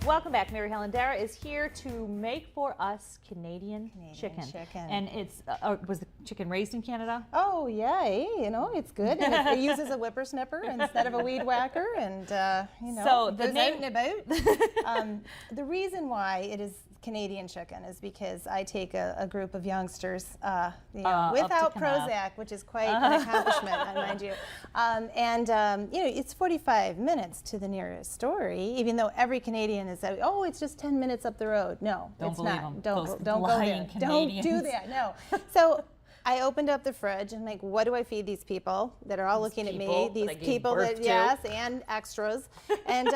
Welcome back. Mary Helen Dara is here to make for us Canadian chicken. And it's, was the chicken raised in Canada? Oh, yeah, you know, it's good. And it uses a whippersnapper instead of a weed whacker, and, you know, So it the goes name- out and about. The reason why it is Canadian chicken is because I take a group of youngsters, you know, up to without Canada. Prozac, which is quite an accomplishment, mind you. You know, it's 45 minutes to the nearest store, even though every Canadian is, oh, it's just 10 minutes up the road. No, Don't it's believe not. them. Don't Those go there. lying Don't do Canadians. that. No. So I opened up the fridge and like, what do I feed these people that are all looking at me? people that These I gave people birth that, to. yes, and extras. And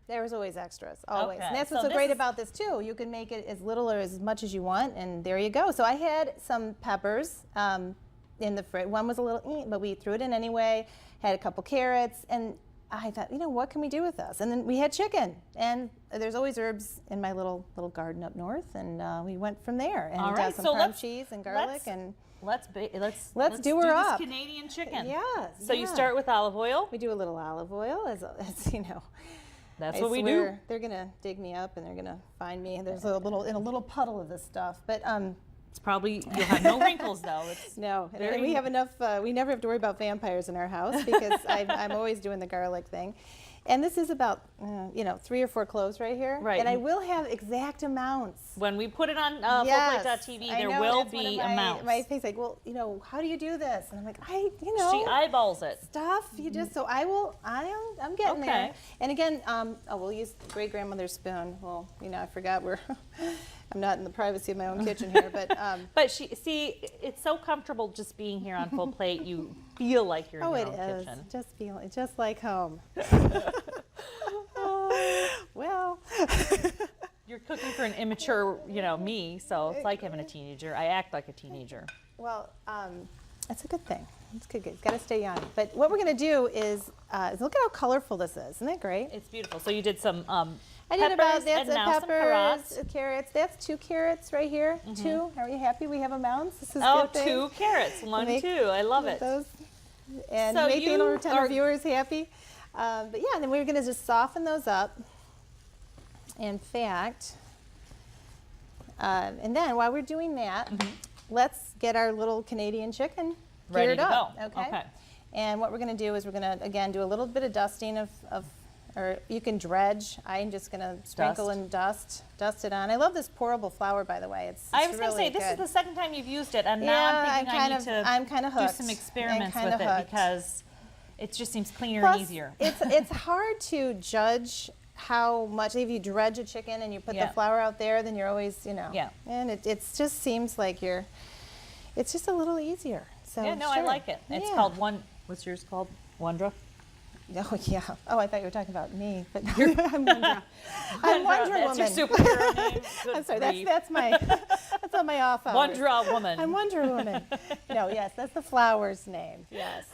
there was always extras, always. Okay, And that's so what's so this great is- about this too. You can make it as little or as much as you want, and there you go. So I had some peppers in the fridge. One was a little, but we threw it in anyway. Had a couple carrots, and I thought, you know, what can we do with this? And then we had chicken, and there's always herbs in my little garden up north, and we went from there. And All right, some so parm let's- cheese and garlic, let's- and Let's do her this up. Canadian chicken. Yes, So you yeah. start with olive oil. we do a little olive oil, as you know. That's I what we do. swear, they're gonna dig me up and they're gonna find me. There's a little puddle of this stuff, but It's probably, you'll have no wrinkles though. It's no, and very- we have enough. We never have to worry about vampires in our house because I'm always doing the garlic thing. And this is about, you know, 3 or 4 cloves right here. Right. And I will have exact amounts. when we put it on Yes, fullplate.tv, I there know, will that's one of be my, amounts. My face like, well, you know, how do you do this? And I'm like, you know. She eyeballs it. Stuff you just so I'm getting there. Okay. And again, we'll use great grandmother's spoon. Well, you know, I forgot I'm not in the privacy of my own kitchen here, but But it's so comfortable just being here on Full Plate. You feel like you're in oh, your it own is kitchen. just like home. Well, You're cooking for an immature, you know, me, so it's like having a teenager. I act like a teenager. well, that's a good thing. It's good. It's got to stay young. But what we're going to do is look at how colorful this is. Isn't that great? It's beautiful. So you did some I did about peppers and now some peppers, carrots. carrots. That's 2 carrots right here. 2. Are you happy? We have amounts. This is Oh, good thing. 2 carrots. 1, Make 2. I love it. Those, and So make the you little are- viewers happy. But yeah, and then we're going to just soften those up. In fact, and then while we're doing that, let's get our little Canadian chicken Ready geared to up. go. Okay. Okay. And what we're going to do is we're going to again do a little bit of dusting or you can dredge. I'm just going to sprinkle and dust it on. I love this pourable flour, by the way. It's I was going to really say, this is good. the second time you've used it, and now Yeah, I'm thinking I'm kind of do hooked. some experiments I'm with kinda it hooked. because it just seems cleaner Plus, and easier. it's hard to judge how much, if you dredge a chicken and you put Yeah. the flour out there, then you're always, you know. Yeah. And it just seems like it's just a little easier. So Yeah, no, I sure. like it. It's Yeah. called what's yours called? Wondra? Oh, yeah. Oh, I thought you were talking about me. But I'm Wonder. I'm Wonder That's Woman. your superhero name? Good I'm sorry, grief. that's on my off hours. Wondra Woman. I'm Wonder Woman. No, yes, that's the flower's name. Yes.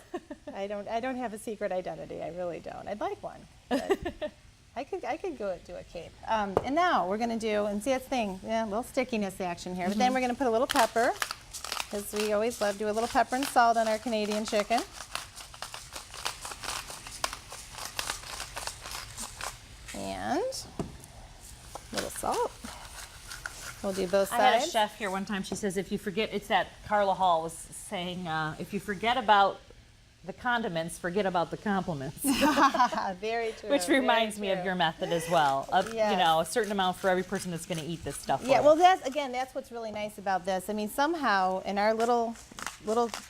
I don't have a secret identity. I really don't. I'd like one. But I could go do a cape. And now we're going to do, and see that's the thing, yeah, a little stickiness action here. But then we're going to put a little pepper, because we always love to do a little pepper and salt on our Canadian chicken. And a little salt. We'll do both I had a sides. chef here one time. She says, if you forget, it's that Carla Hall was saying, if you forget about the condiments, forget about the compliments. Very true. Which very reminds me of true. your method as well. Of, Yes. you know, a certain amount for every person that's going to eat this stuff. Yeah, for well, you. that's what's really nice about this. I mean, somehow in our little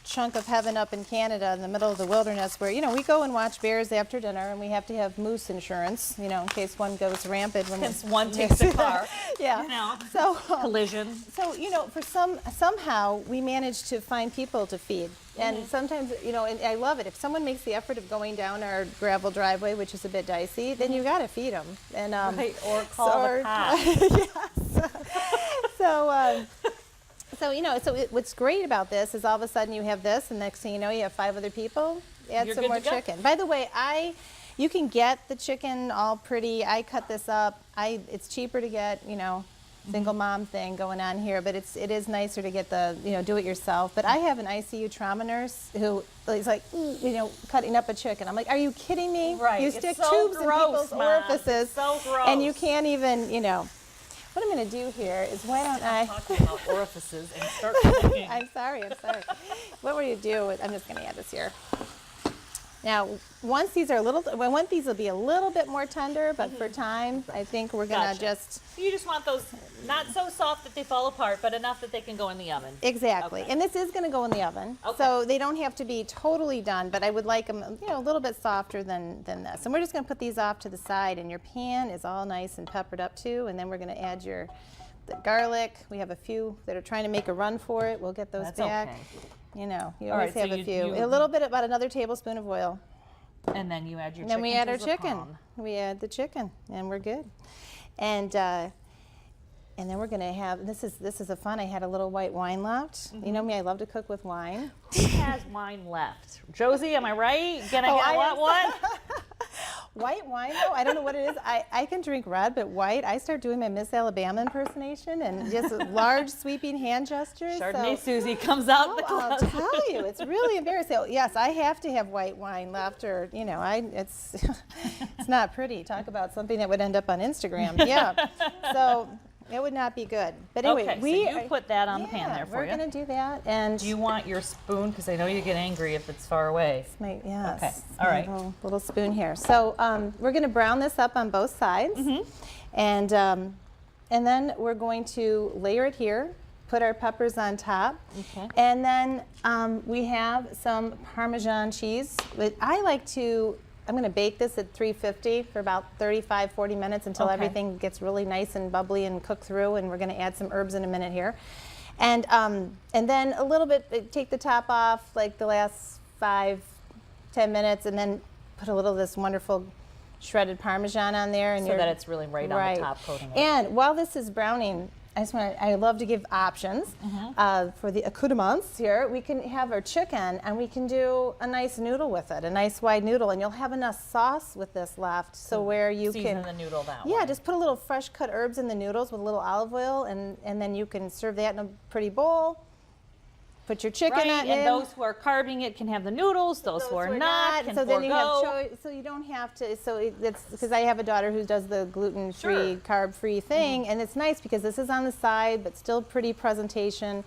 chunk of heaven up in Canada, in the middle of the wilderness, where we go and watch bears after dinner, and we have to have moose insurance, in case one goes rampant. Since one takes a car. Yeah. You know, So collision. So for somehow we manage to find people to feed, and sometimes and I love it if someone makes the effort of going down our gravel driveway, which is a bit dicey. Then you got to feed them, and Right, or call the cops. yes. So what's great about this is all of a sudden you have this, and next thing you know, you have 5 other people. Add You're some good more to go. chicken. By the way, you can get the chicken all pretty. I cut this up. It's cheaper to get single mom thing going on here, but it is nicer to get the, do it yourself. But I have an ICU trauma nurse who is like, cutting up a chicken. I'm like, are you kidding me? Right. You It's stick so tubes in gross, people's Mom. orifices, So and you gross. can't even, What I'm going to do here is why don't I? Talking about orifices and start cooking. I'm sorry. What will you do? I'm just going to add this here. Now, once these are I want these will be a little bit more tender, but for time, I think we're going to Gotcha. just, You just want those not so soft that they fall apart, but enough that they can go in the oven. exactly. Okay. And this is going to go in the oven. Okay. So they don't have to be totally done, but I would like them, a little bit softer than this. And we're just going to put these off to the side, and your pan is all nice and peppered up too. And then we're going to add the garlic. We have a few that are trying to make a run for it. We'll get those That's back. okay. You All always right, so have a you- few. you- A little bit, about another tablespoon of oil. And then you add your And then chicken. we add our to the chicken. pan. We add the chicken, and we're good. And then we're gonna have this is a fun. I had a little white wine left. You know me, I love to cook with wine. Who has wine left? Josie, am I right? Can I Oh, get I what am one? White wine though, I don't know what it is. I can drink red, but white, I start doing my Miss Alabama impersonation and just large sweeping hand gestures. Chardonnay so, Susie comes out in the I'll closet. tell you, it's really embarrassing. So, yes, I have to have white wine left, or it's it's not pretty. Talk about something that would end up on Instagram. Yeah, so it would not be good. But anyway, Okay, so you put that on the pan there for we're you. gonna do that, and Do you want your spoon? Because I know you get angry if it's far away. yes, Okay, it's all my right. little spoon here. So we're gonna brown this up on both sides, and then we're going to layer it here. Put our peppers on top, Okay. and then we have some Parmesan cheese. But I like to. I'm going to bake this at 350 for about 35, 40 minutes until Okay. everything gets really nice and bubbly and cooked through. And we're going to add some herbs in a minute here, and then a little bit. Take the top off, like the last 5, 10 minutes, and then put a little of this wonderful shredded Parmesan on there, and So that it's really right on the top coating it. And while this is browning, I love to give options for the accoutrements here. We can have our chicken, and we can do a nice noodle with it, a nice wide noodle, and you'll have enough sauce with this left, so where you Season can the noodle that yeah, way. just put a little fresh cut herbs in the noodles with a little olive oil, and then you can serve that in a pretty bowl. Put your chicken Right, on and in. those who are carving it can have the noodles. Those who are not can so then you have forego. choice. So you don't have to. So it's because I have a daughter who does the gluten-free, Sure. carb-free thing, and it's nice because this is on the side, but still pretty presentation.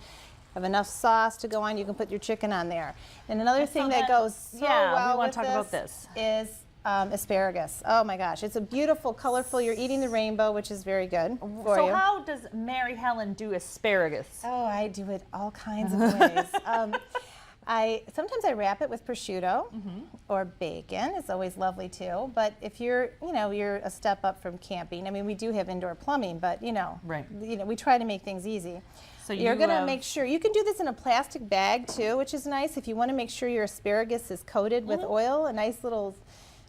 Have enough sauce to go on. You can put your chicken on there. And another thing that goes so yeah, we well wanna with talk about this. is asparagus. Oh my gosh, it's a beautiful, colorful. You're eating the rainbow, which is very good for So you. how does Mary Helen do asparagus? Oh, I do it all kinds of ways. Sometimes I wrap it with prosciutto or bacon. It's always lovely too. But if you're a step up from camping. I mean, we do have indoor plumbing, but Right. we try to make things easy. So You're you gonna have- make sure you can do this in a plastic bag too, which is nice if you want to make sure your asparagus is coated with oil. A nice little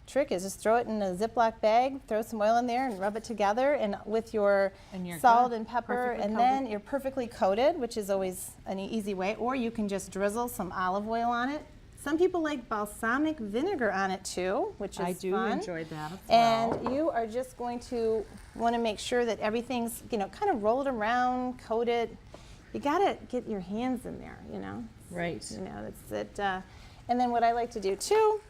trick is just throw it in a Ziploc bag, throw some oil in there, and rub it together, and with your And you're salt good. and pepper, Perfectly and coated. then you're perfectly coated, which is always an easy way. Or you can just drizzle some olive oil on it. Some people like balsamic vinegar on it too, which is I do fun. enjoy that as well. And you are just going to want to make sure that everything's, kind of roll it around, coat it. You got to get your hands in there, Right. That's it. And then what I like to do too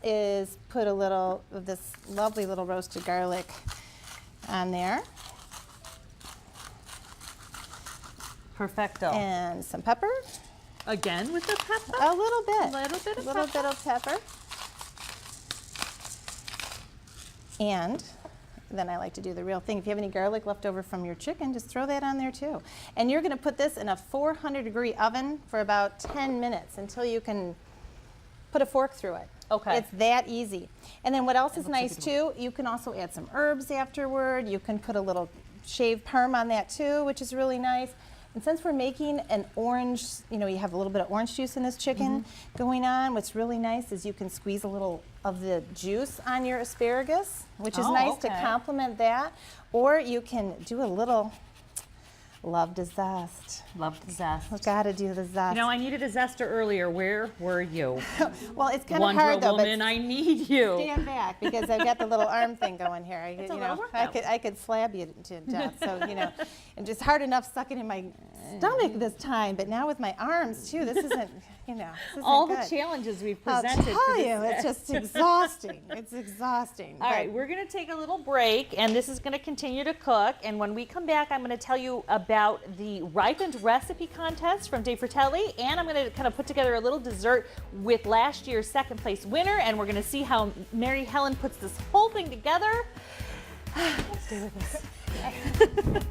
is put a little of this lovely little roasted garlic on there, Perfecto. and some pepper, Again with the pepper? a little bit, Little bit of pepper. And then I like to do the real thing. If you have any garlic left over from your chicken, just throw that on there too. And you're going to put this in a 400-degree oven for about 10 minutes until you can put a fork through it. Okay. It's that easy. And then what else is looks like nice it- too, you can also add some herbs afterward. You can put a little shaved parm on that too, which is really nice. And since we're making an orange, you have a little bit of orange juice in this chicken going on, what's really nice is you can squeeze a little of the juice on your asparagus, which is Oh, nice to okay. complement that. Or you can do a little Love to zest. Love the zest. We gotta do the zest. You know, I needed a zester earlier. Where were you? well, it's kind of Wonder hard though, Woman, but I need you. stand back because I've got the little arm thing going here. I, It's a you little know, workout. I could slab you to death. So you know, and just hard enough sucking in my stomach this time. But now with my arms too, this isn't, you know, this isn't All the good. challenges we've I'll presented. tell for this you, it's just exhausting. It's exhausting. All right, we're going to take a little break, and this is going to continue to cook. And when we come back, I'm going to tell you about the ripened recipe contest from Dave Fratelli, and I'm going to kind of put together a little dessert with last year's second place winner, and we're going to see how Mary Helen puts this whole thing together. Stay with us.